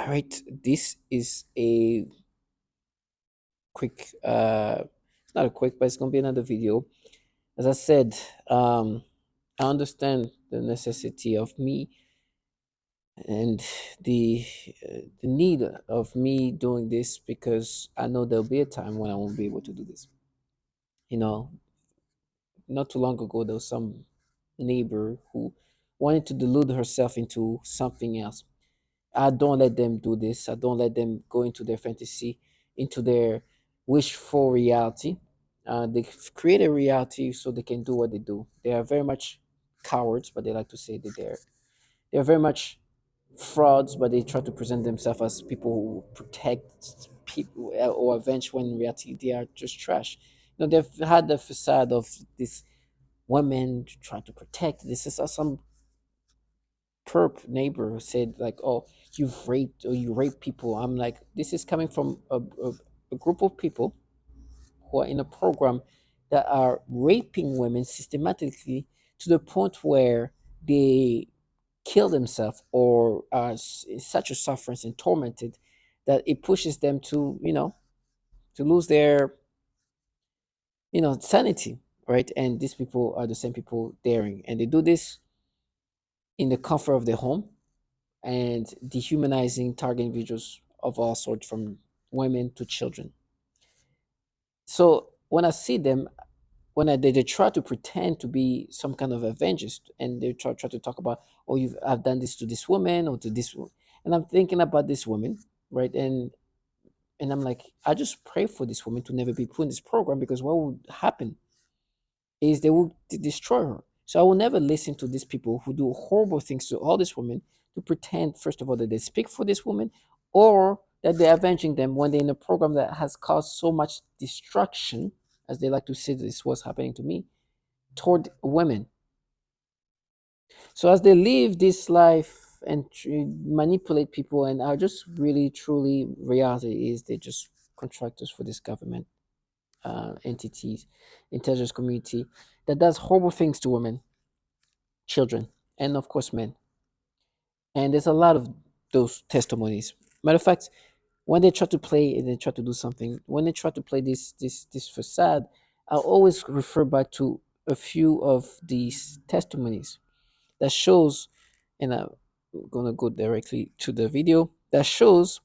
All right, this is a quick it's not a quick, but it's gonna be another video. As I said, I understand the necessity of me and the need of me doing this because I know there'll be a time when I won't be able to do this. You know, not too long ago there was some neighbor who wanted to delude herself into something else. I don't let them do this. I don't let them go into their fantasy, into their wishful reality. They create a reality so they can do what they do. They are very much cowards, but they like to say that they're very much frauds, but they try to present themselves as people who protect people or avenge when in reality they are just trash. They've had the facade of this women trying to protect. This is some perp neighbor who said like, "Oh, you've raped or you rape people." I'm like, this is coming from a group of people who are in a program that are raping women systematically to the point where they kill themselves or are in such a sufferance and tormented that it pushes them to to lose their sanity, right? And these people are the same people daring, and they do this in the comfort of their home and dehumanizing target individuals of all sorts, from women to children. So when I see them, when they try to pretend to be some kind of avengers, and they try to talk about, oh, I've done this to this woman or to this one, and I'm thinking about this woman, right? And I'm like, I just pray for this woman to never be put in this program, because what would happen is they will destroy her. So I will never listen to these people who do horrible things to all these women, to pretend, first of all, that they speak for this woman, or that they're avenging them when they're in a program that has caused so much destruction, as they like to say this was happening to me, toward women. So as they live this life and manipulate people, and are just really, truly, reality is they're just contractors for this government entities, intelligence community that does horrible things to women, children, and of course men. And there's a lot of those testimonies. Matter of fact, when they try to play and they try to do something, when they try to play this facade, I always refer back to a few of these testimonies that shows, and I'm gonna go directly to the video that shows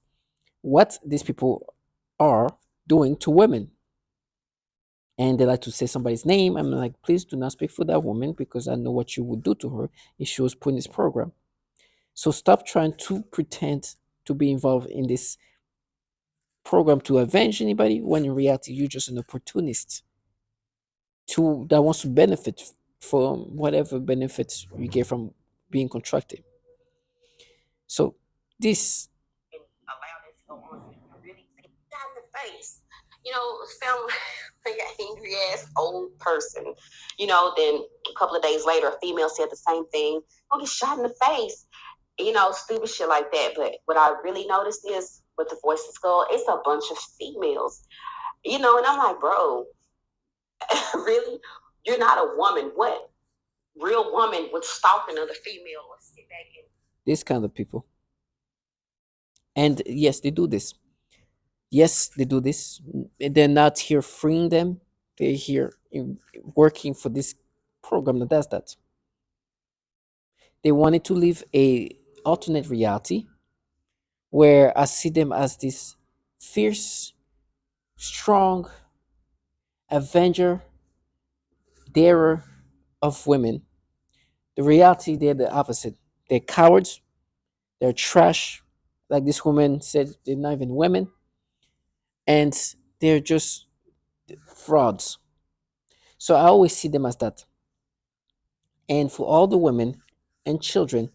what these people are doing to women. And they like to say somebody's name. I'm like, please do not speak for that woman, because I know what you would do to her if she was put in this program. So stop trying to pretend to be involved in this program to avenge anybody, when in reality you're just an opportunist to that wants to benefit from whatever benefits you get from being contracted. So this allow this to go on. You really got in the face. Sound like an angry ass old person. Then a couple of days later, a female said the same thing. Don't get shot in the face. Stupid shit like that. But what I really noticed is with the voices go, it's a bunch of females. And I'm like, bro, really? You're not a woman. What real woman would stalk another female or sit back and this kind of people, and yes, they do this. Yes, they do this. They're not here freeing them. They're here working for this program that does that. They wanted to live a alternate reality where I see them as this fierce, strong avenger, darer of women. The reality, they're the opposite. They're cowards. They're trash. Like this woman said, they're not even women, and they're just frauds. So I always see them as that. And for all the women and children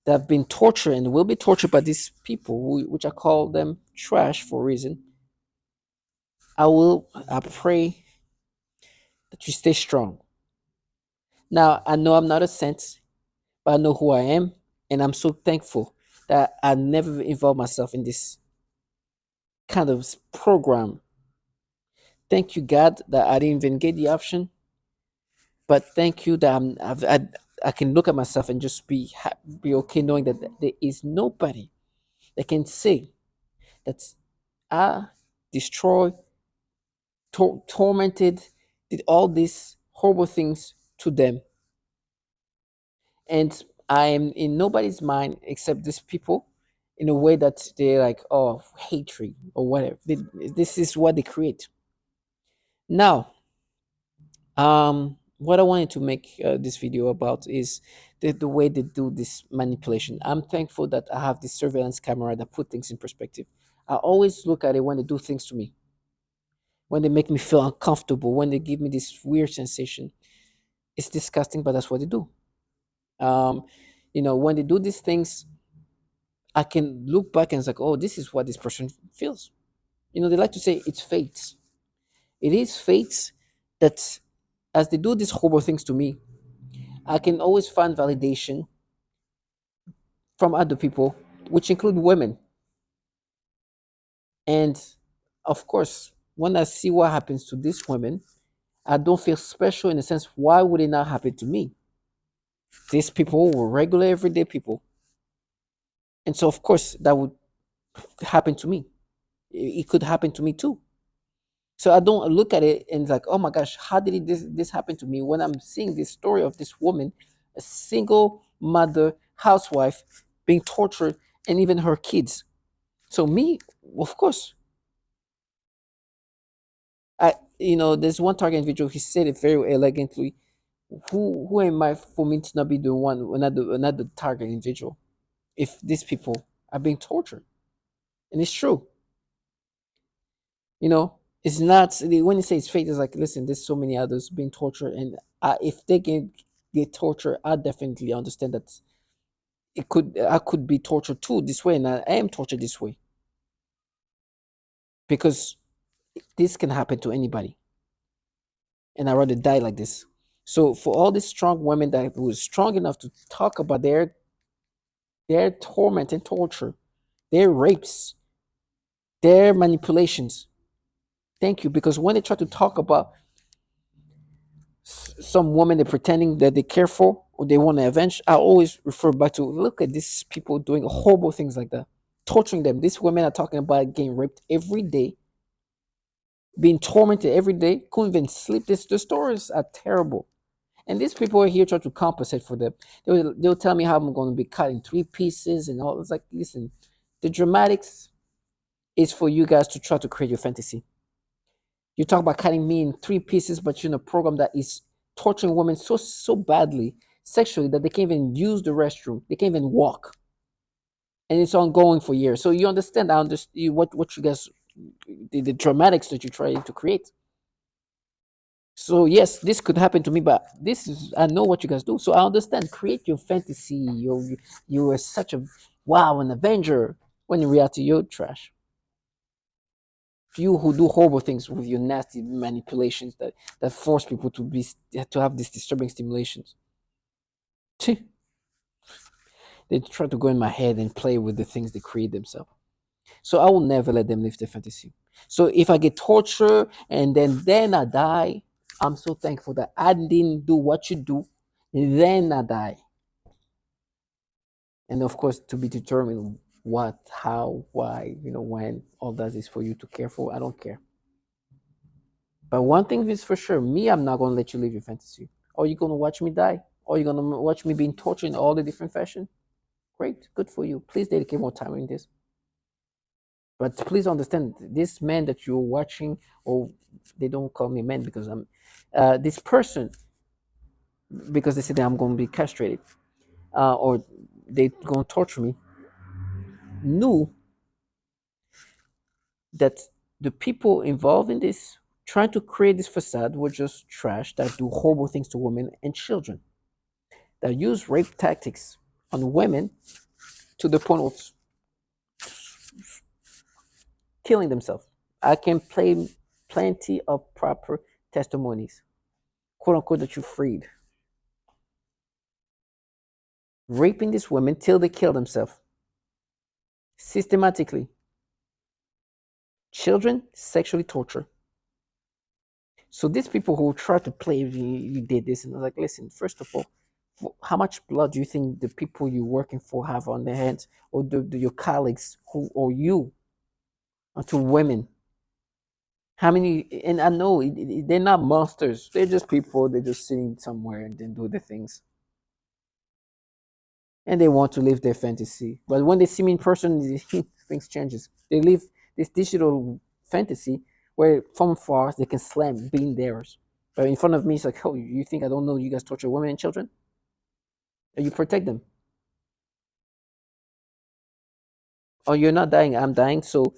that have been tortured and will be tortured by these people, which I call them trash for a reason, I pray that you stay strong. Now, I know I'm not a saint, but I know who I am, and I'm so thankful that I never involved myself in this kind of program. Thank you, God, that I didn't even get the option, but thank you that I can look at myself and just be okay knowing that there is nobody that can say that I destroyed, tormented, did all these horrible things to them, and I am in nobody's mind except these people, in a way that they're like, oh, hatred or whatever. This is what they create. Now, what I wanted to make this video about is the way they do this manipulation. I'm thankful that I have this surveillance camera that put things in perspective. I always look at it when they do things to me, when they make me feel uncomfortable, when they give me this weird sensation. It's disgusting, but that's what they do. Um, when they do these things, I can look back and it's like, oh, this is what this person feels. They like to say it's fate. It is fate that as they do these horrible things to me, I can always find validation from other people, which include women. And of course, when I see what happens to these women, I don't feel special in the sense, why would it not happen to me? These people were regular, everyday people. And so, of course, that would happen to me. It could happen to me too. So I don't look at it and it's like, oh my gosh, how did this happen to me? When I'm seeing this story of this woman, a single mother, housewife, being tortured, and even her kids. So me, of course, there's one target individual. He said it very elegantly. Who am I for me to not be the one, another target individual? If these people are being tortured, and it's true, you know, it's not when you say it's fate. It's like, listen, there's so many others being tortured, and if they can get tortured, I definitely understand that I could be tortured too this way, and I am tortured this way because this can happen to anybody, and I rather die like this. So for all these strong women that was strong enough to talk about their torment and torture, their rapes, their manipulations, thank you. Because when they try to talk about some woman they're pretending that they care for or they want to avenge, I always refer back to, look at these people doing horrible things like that, torturing them. These women are talking about getting raped every day, being tormented every day, couldn't even sleep. The stories are terrible. And these people are here trying to compensate for them. They'll tell me how I'm going to be cut in three pieces and all. It's like, listen, the dramatics is for you guys to try to create your fantasy. You talk about cutting me in three pieces, but you're in a program that is torturing women so badly sexually that they can't even use the restroom. They can't even walk, and it's ongoing for years. So you understand? I understand what you guys, the dramatics that you're trying to create. So yes, this could happen to me, but this is, I know what you guys do. So I understand. Create your fantasy. You are such a, wow, an Avenger, when in reality you're trash. You who do horrible things with your nasty manipulations that force people to have these disturbing stimulations. They try to go in my head and play with the things they create themselves. So I will never let them live their fantasy. So if I get tortured and then I die, I'm so thankful that I didn't do what you do. Then I die. And of course, to be determined what, how, why, when, all that is for you to care for. I don't care. But one thing is for sure, me, I'm not gonna let you live your fantasy. Are you gonna watch me die? Are you gonna watch me being tortured in all the different fashion? Great, good for you. Please dedicate more time in this. But please understand, this man that you're watching, or they don't call me man because I'm this person, because they say that I'm gonna be castrated, or they gonna torture me, knew that the people involved in this, trying to create this facade, were just trash that do horrible things to women and children, that use rape tactics on women to the point of killing themselves. I can play plenty of proper testimonies, quote unquote, that you freed, raping these women till they kill themselves systematically. Children sexually torture. So these people who try to play, you did this, and I was like, listen, first of all, How much blood do you think the people you're working for have on their hands, or your colleagues who, or you, or to women? How many? And I know they're not monsters. They're just people. They're just sitting somewhere and then do the things, and they want to live their fantasy. But when they see me in person, things changes. They live this digital fantasy where from far they can slam being theirs. But in front of me, it's like, oh, you think I don't know you guys torture women and children? And you protect them. Oh, you're not dying. I'm dying. So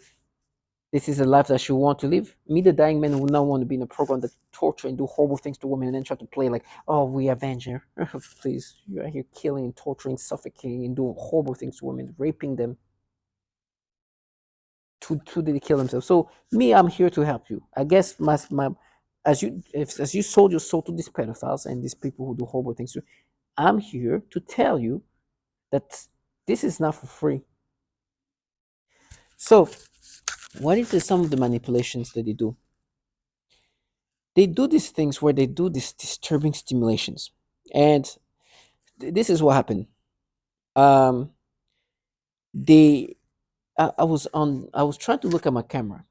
this is a life that you want to live. Me, the dying man, would not want to be in a program that torture and do horrible things to women and then try to play like, oh, we avenge her. Please, you are here killing, torturing, suffocating, and doing horrible things to women, raping them to they kill themselves. So me, I'm here to help you. I guess my as you sold your soul to these pedophiles and these people who do horrible things to you, I'm here to tell you that this is not for free. So what is some of the manipulations that they do? They do these things where they do these disturbing stimulations, and this is what happened. Um, they I was trying to look at my camera.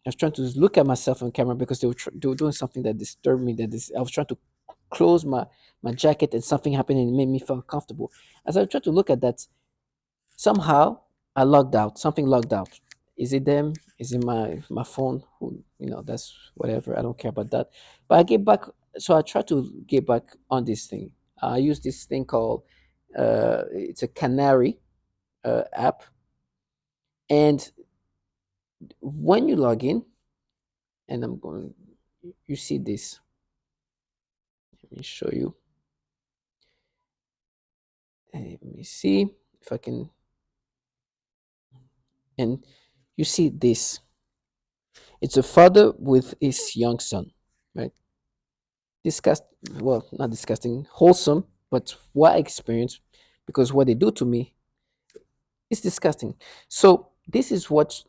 I was trying to look at myself on camera because they were doing something that disturbed me. I was trying to close my jacket and something happened and it made me feel uncomfortable. As I tried to look at that, somehow I logged out. Something logged out. Is it them? Is it my phone? Who, that's whatever. I don't care about that. But I get back. So I try to get back on this thing. I use this thing called it's a Canary app, and when you log in, and I'm going, you see this. Let me show you. Let me see if I can, and you see this. It's a father with his young son, right? Disgust, well, not disgusting, wholesome, but what I experienced, because what they do to me is disgusting. So this is what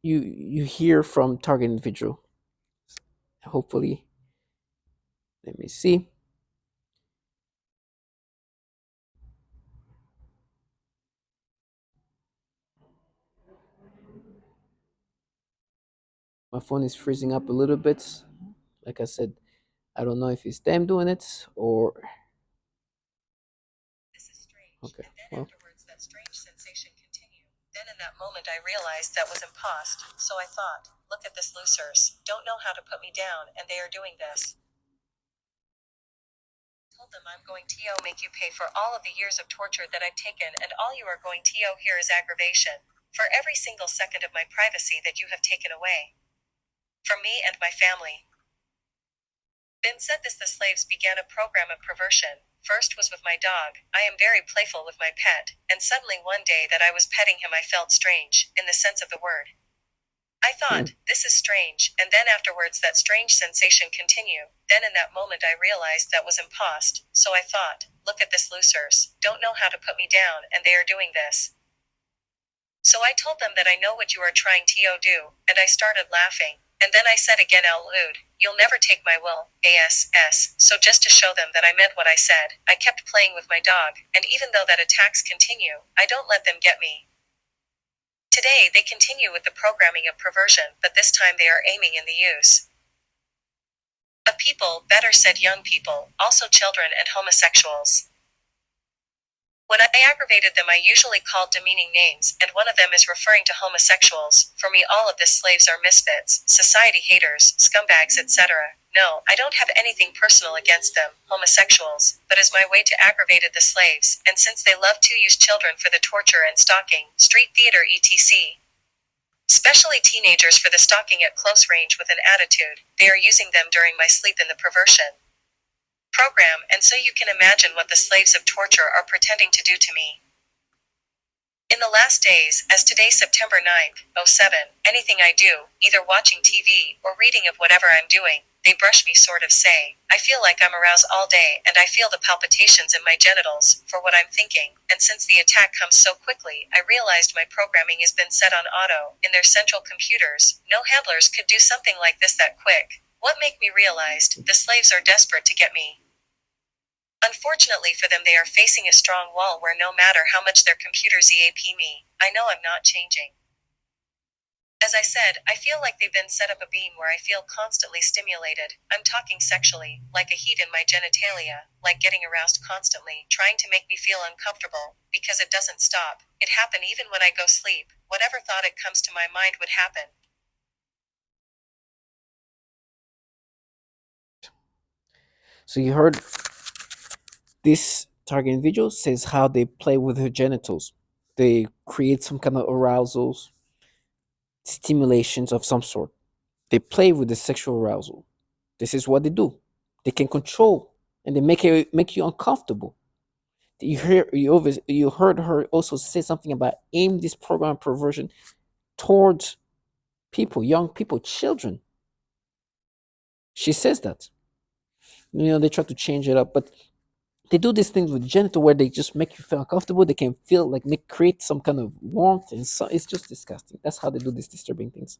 you hear from target individual. Hopefully, let me see. My phone is freezing up a little bit. Like I said, I don't know if it's them doing it or This is strange. okay. And then Well, afterwards, that strange sensation continued. Then in that moment, I realized that was impost. So I thought, look at this losers. Don't know how to put me down, and they are doing this. Told them I'm going to make you pay for all of the years of torture that I've taken, and all you are going to here is aggravation. For every single second of my privacy that you have taken away. From me and my family. Ben said this the slaves began a program of perversion. First was with my dog. I am very playful with my pet, and suddenly one day that I was petting him I felt strange, in the sense of the word. I hmm. thought, this is strange, and then afterwards that strange sensation continue. Then in that moment I realized that was impost, so I thought, look at this losers, don't know how to put me down, and they are doing this. So I told them that I know what you are trying to do, and I started laughing. And then I said again out loud, you'll never take my will, ASS. So just to show them that I meant what I said, I kept playing with my dog, and even though that attacks continue, I don't let them get me. Today they continue with the programming of perversion, but this time they are aiming in the use of people, better said young people, also children and homosexuals. When I aggravated them I usually called demeaning names, and one of them is referring to homosexuals. For me all of the slaves are misfits, society haters, scumbags etc. No, I don't have anything personal against them, homosexuals, but as my way to aggravate the slaves, and since they love to use children for the torture and stalking, street theater etc. Especially teenagers for the stalking at close range with an attitude, they are using them during my sleep in the perversion program, and so you can imagine what the slaves of torture are pretending to do to me. In the last days, as today September 9th, '07, anything I do, either watching TV or reading of whatever I'm doing, they brush me sort of say, I feel like I'm aroused all day and I feel the palpitations in my genitals, for what I'm thinking, and since the attack comes so quickly, I realized my programming has been set on auto, in their central computers, no handlers could do something like this that quick. What make me realized, the slaves are desperate to get me. Unfortunately for them, they are facing a strong wall where no matter how much their computers EAP me, I know I'm not changing. As I said, I feel like they've been set up a beam where I feel constantly stimulated. I'm talking sexually, like a heat in my genitalia, like getting aroused constantly, trying to make me feel uncomfortable, because it doesn't stop. It happen even when I go sleep. Whatever thought it comes to my mind would happen. So you heard this target individual says how they play with her genitals. They create some kind of arousals, stimulations of some sort. They play with the sexual arousal. This is what they do. They can control and they make you uncomfortable. You heard her also say something about aim this program perversion towards people, young people, children. She says that. They try to change it up, but they do these things with genital where they just make you feel uncomfortable. They can feel like make create some kind of warmth, and so it's just disgusting. That's how they do these disturbing things.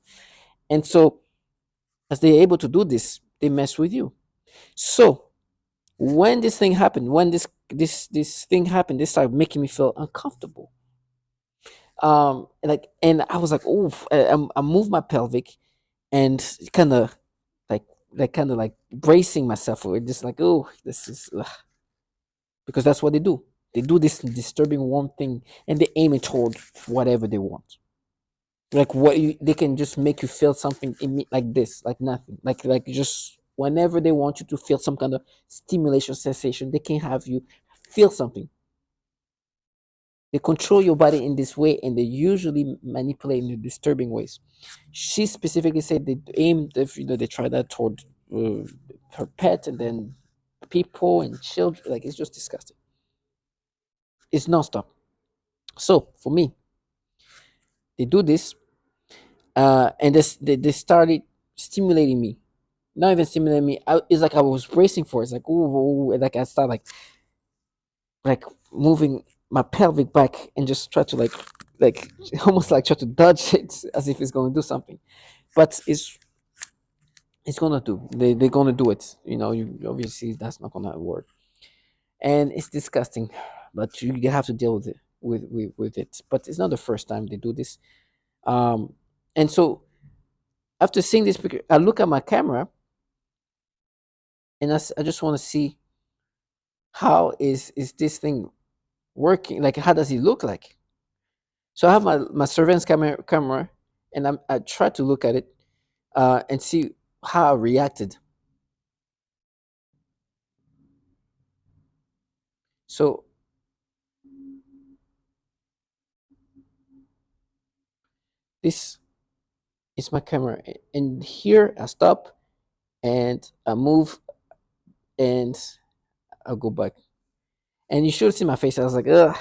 And so, as they're able to do this, they mess with you. So when this thing happened, when this thing happened, they started making me feel uncomfortable. And I was like, oh, I moved my pelvic and kind of like kind of like bracing myself for it, just like, oh, this is ugh. Because that's what they do. They do this disturbing warm thing and they aim it toward whatever they want. Like they can just make you feel something like this, like nothing, like just whenever they want you to feel some kind of stimulation sensation, they can have you feel something. They control your body in this way, and they usually manipulate in disturbing ways. She specifically said they aim, they try that toward uh, her pet, and then people and children. Like it's just disgusting. It's nonstop. So for me, they do this, and they started stimulating me. Not even stimulating me. It's like I was bracing for it. It's like ooh, and like I start like moving my pelvic back and just try to like almost like try to dodge it as if it's going to do something. But it's gonna do. They're gonna do it. You obviously that's not gonna work, and it's disgusting. But you have to deal with it with it. But it's not the first time they do this. Um, and so after seeing this picture, I look at my camera and I just want to see how is this thing working? Like how does it look like? So I have my surveillance camera, and I try to look at it and see how I reacted. So this is my camera, and here I stop and I move and I'll go back. And you should see my face. I was like, ugh,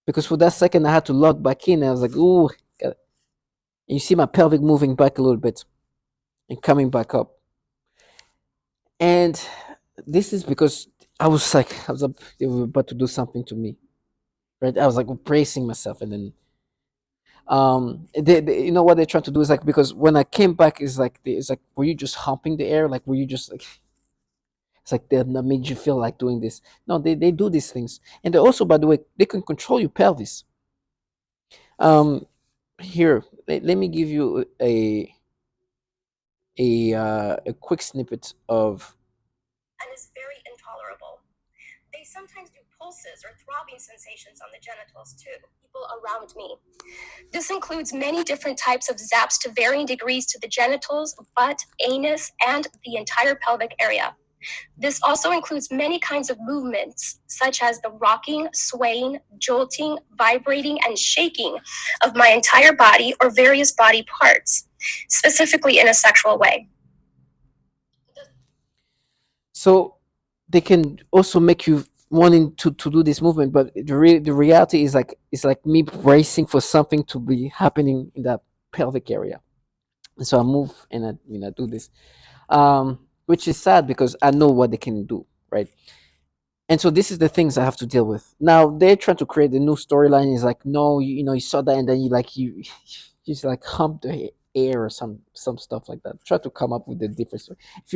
because for that second I had to log back in. I was like, ooh, and you see my pelvic moving back a little bit and coming back up. And this is because I was up, they were about to do something to me, right? I was like bracing myself, and then you know what they're trying to do is like, because when I came back, it's like, were you just humping the air? Like, were you just like, it's like that made you feel like doing this? No, they do these things, and they also, by the way, they can control your pelvis. Um, here, let me give you a quick snippet of. And is very intolerable. They sometimes do pulses or throbbing sensations on the genitals too. People around me. This includes many different types of zaps to varying degrees to the genitals, butt, anus, and the entire pelvic area. This also includes many kinds of movements, such as the rocking, swaying, jolting, vibrating, and shaking of my entire body or various body parts, specifically in a sexual way. So they can also make you wanting to do this movement, but the reality is like it's like me bracing for something to be happening in that pelvic area. And so I move and I do this, which is sad because I know what they can do, right? And so this is the things I have to deal with. Now they're trying to create a new storyline. Is like, no, you saw that, and then you just like hump the air or some stuff like that. Try to come up with a different story. If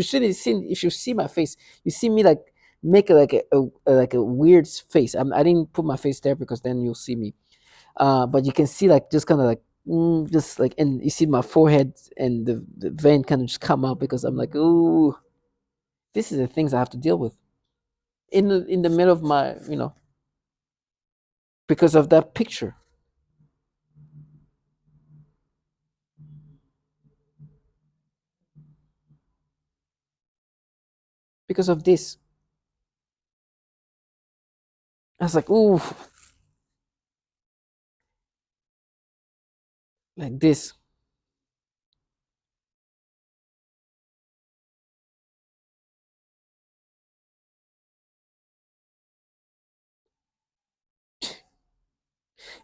you see my face, you see me like make like like a weird face. I didn't put my face there because then you'll see me. But you can see like just kind of like just like, and you see my forehead and the vein kind of just come out because I'm like, ooh, this is the things I have to deal with in the middle of my, because of that picture, because of this. I was like, ooh, like this.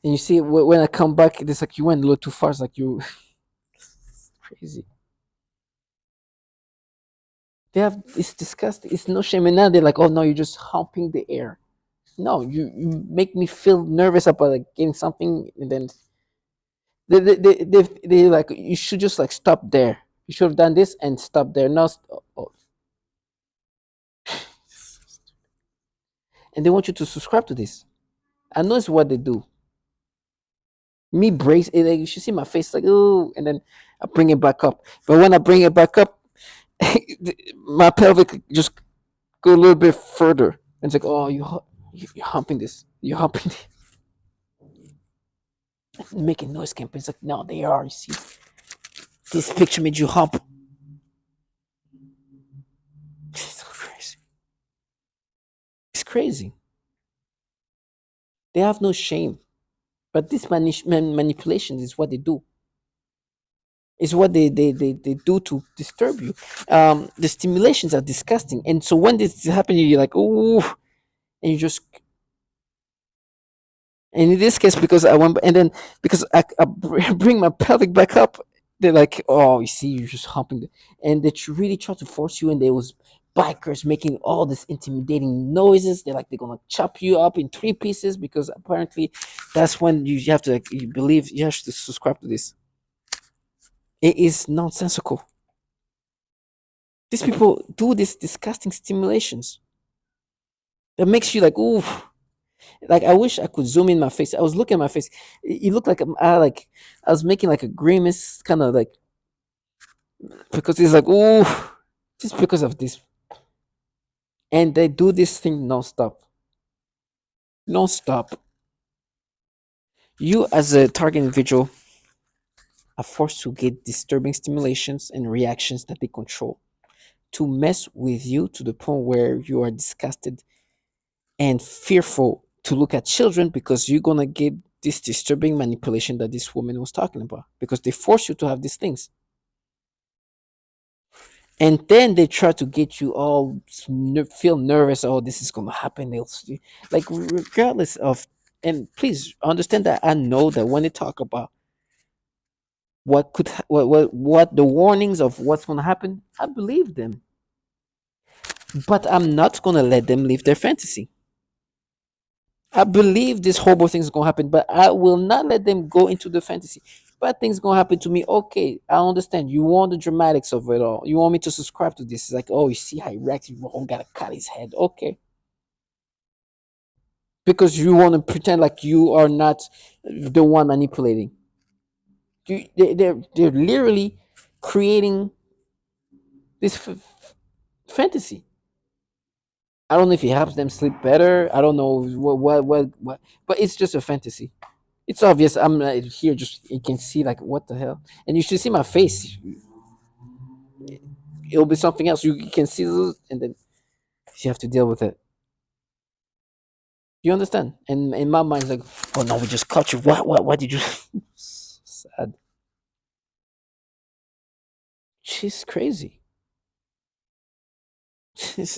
And you see, when I come back, it's like you went a little too far. It's like you crazy. They have, it's disgusting. It's no shame. And now they're like, oh no, you're just humping the air. No, you make me feel nervous about like getting something, and then they like, you should just like stop there. You should have done this and stop there. No, and they want you to subscribe to this. I know it's what they do. Me brace it, like, you should see my face like, oh, and then I bring it back up. But when I bring it back up, my pelvic just go a little bit further. And it's like, oh, you're humping this. You're humping it. Making noise campaign. It's like, no, they are. You see, this picture made you hump. It's so crazy. It's crazy. They have no shame. But this manipulation is what they do. It's what they do to disturb you. The stimulations are disgusting. And so when this is happening, you're like, oh, and you just, and in this case, because I went, and then because I bring my pelvic back up, they're like, oh, you see, you're just humping, and they really try to force you. And there was bikers making all this intimidating noises. They're gonna chop you up in three pieces because apparently that's when you have to, like, you believe you have to subscribe to this. It is nonsensical. These people do these disgusting stimulations that makes you like, ooh, like I wish I could zoom in my face. I was looking at my face. It looked like I was making like a grimace, kind of like, because it's like, ooh, just because of this. And they do this thing nonstop, nonstop. You as a target individual are forced to get disturbing stimulations and reactions that they control to mess with you to the point where you are disgusted and fearful to look at children because you're gonna get this disturbing manipulation that this woman was talking about because they force you to have these things. And then they try to get you all feel nervous. Oh, this is gonna happen. They'll like, regardless of, and please understand that I know that when they talk about what could what the warnings of what's gonna happen, I believe them. But I'm not gonna let them live their fantasy. I believe this horrible thing is gonna happen, but I will not let them go into the fantasy. Bad things gonna happen to me. Okay, I understand. You want the dramatics of it all. You want me to subscribe to this. It's like, oh, you see how he reacts. You all gotta cut his head. Okay, because you want to pretend like you are not the one manipulating. They're literally creating this fantasy. I don't know if it helps them sleep better. I don't know what, but it's just a fantasy. It's obvious. I'm here. Just you can see like what the hell, and you should see my face. It'll be something else. You can see, and then you have to deal with it. You understand? And in my mind, it's like, oh no, we just caught you. What did you? Sad. She's crazy. It's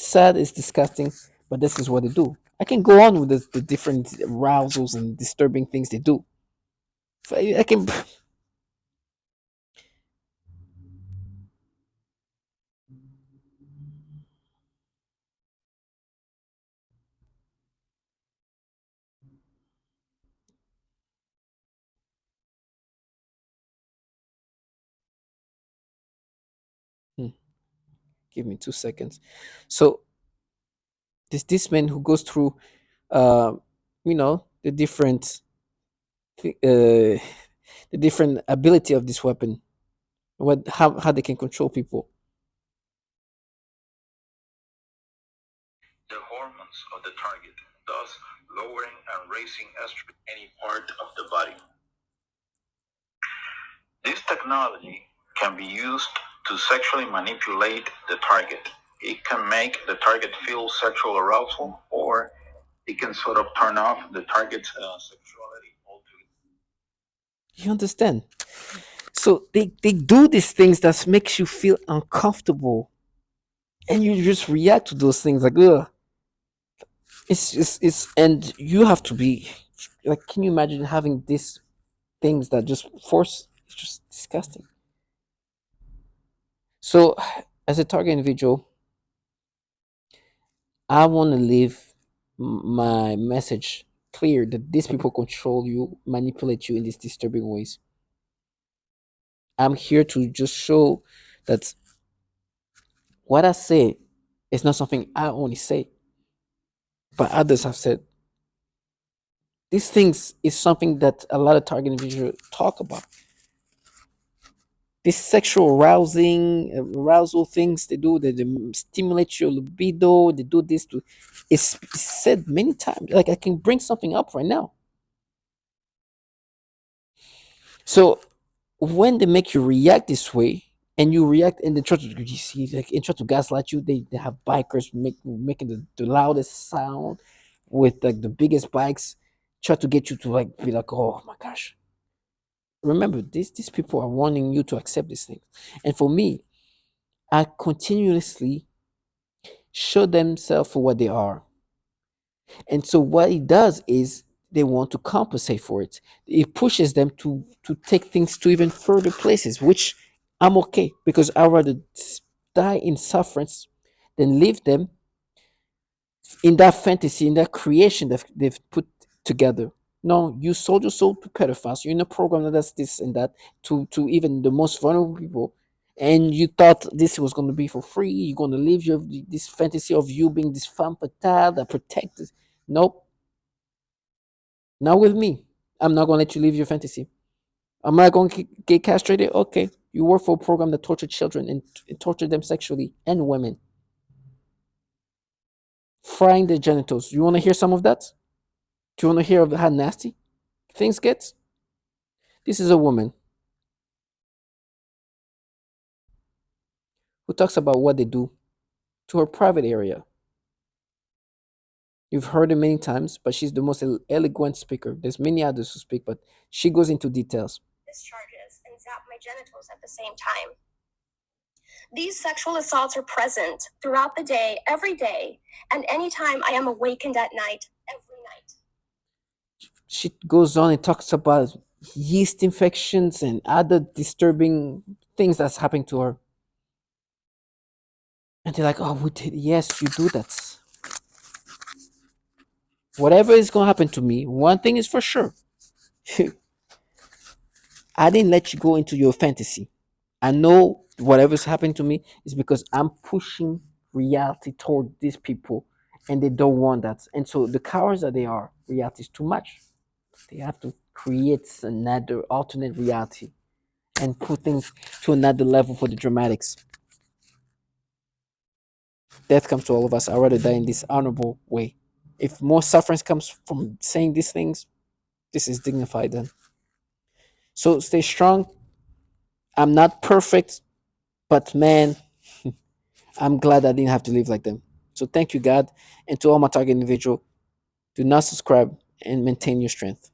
sad. It's disgusting. But this is what they do. I can go on with the different arousals and disturbing things they do. I can. Hmm. Give me 2 seconds. So this man who goes through, uh, the different, the different ability of this weapon, what how they can control people. The hormones of the target, thus lowering and raising estrogen in any part of the body. This technology can be used to sexually manipulate the target. It can make the target feel sexual arousal, or it can sort of turn off the target's sexuality altogether. You understand? So they do these things that makes you feel uncomfortable, and you just react to those things like, ugh. It's and you have to be like, can you imagine having these things that just force? It's just disgusting. So, as a target individual, I want to leave my message clear that these people control you, manipulate you in these disturbing ways. I'm here to just show that what I say is not something I only say, but others have said. These things is something that a lot of target individuals talk about. This sexual arousing, arousal things they do, they stimulate your libido. They do this to. It's said many times. Like I can bring something up right now. So when they make you react this way, and you react and they try to, you see, like, and try to gaslight you, they have bikers making the loudest sound with like the biggest bikes, try to get you to like be like, oh my gosh. Remember, these people are wanting you to accept these things. And for me, I continuously show themselves for what they are. And so what it does is they want to compensate for it. It pushes them to take things to even further places, which I'm okay, because I'd rather die in sufferance than leave them in that fantasy, in that creation that they've put together. No, you sold your soul to pedophiles. You're in a program that does this and that to even the most vulnerable people, and you thought this was going to be for free. You're going to live your this fantasy of you being this femme fatale that protects. Nope, not with me. I'm not going to let you live your fantasy. Am I going to get castrated? Okay, you work for a program that tortured children and tortured them sexually and women, frying their genitals. You want to hear some of that? Do you want to hear of how nasty things get? This is a woman who talks about what they do to her private area. You've heard it many times, but she's the most eloquent speaker. There's many others who speak, but she goes into details. Discharges and zap my genitals at the same time. These sexual assaults are present throughout the day, every day, and anytime I am awakened at night, every night. She goes on and talks about yeast infections and other disturbing things that's happening to her. And they're like, oh, we did. Yes, you do that. Whatever is going to happen to me, one thing is for sure. I didn't let you go into your fantasy. I know whatever's happening to me is because I'm pushing reality toward these people, and they don't want that. And so the cowards that they are, reality is too much. They have to create another alternate reality and put things to another level for the dramatics. Death comes to all of us. I'd rather die in this honorable way. If more suffering comes from saying these things, this is dignified then. So stay strong. I'm not perfect, but man, I'm glad I didn't have to live like them. So thank you, God. And to all my target individual, do not subscribe and maintain your strength.